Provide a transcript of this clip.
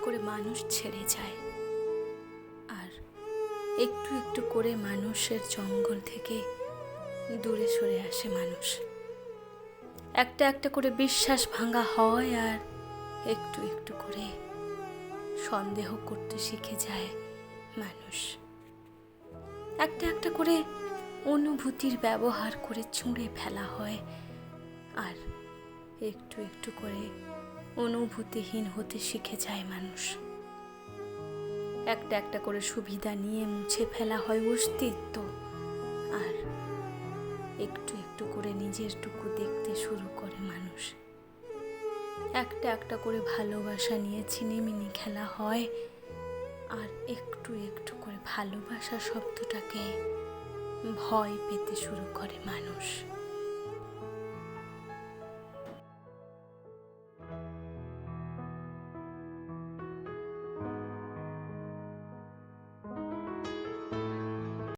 করে মানুষ ছেড়ে যায়, আর একটু একটু করে মানুষের জঙ্গল থেকে দূরে সরে আসে মানুষ। একটা একটা করে বিশ্বাস ভাঙা হয়, আর একটু একটু করে সন্দেহ করতে শিখে যায় মানুষ। একটা একটা করে অনুভূতির ব্যবহার করে ছুঁড়ে ফেলা হয়, আর একটু একটু করে অনুভূতিহীন হতে শিখে যায় মানুষ। একটা একটা করে সুবিধা নিয়ে মুছে ফেলা হয় অস্তিত্ব, আর একটু একটু করে নিজের টুকু দেখতে শুরু করে মানুষ। একটা একটা করে ভালোবাসা নিয়ে ছিনিমিনি খেলা হয়, আর একটু একটু করে ভালোবাসা শব্দটাকে ভয় পেতে শুরু করে মানুষ।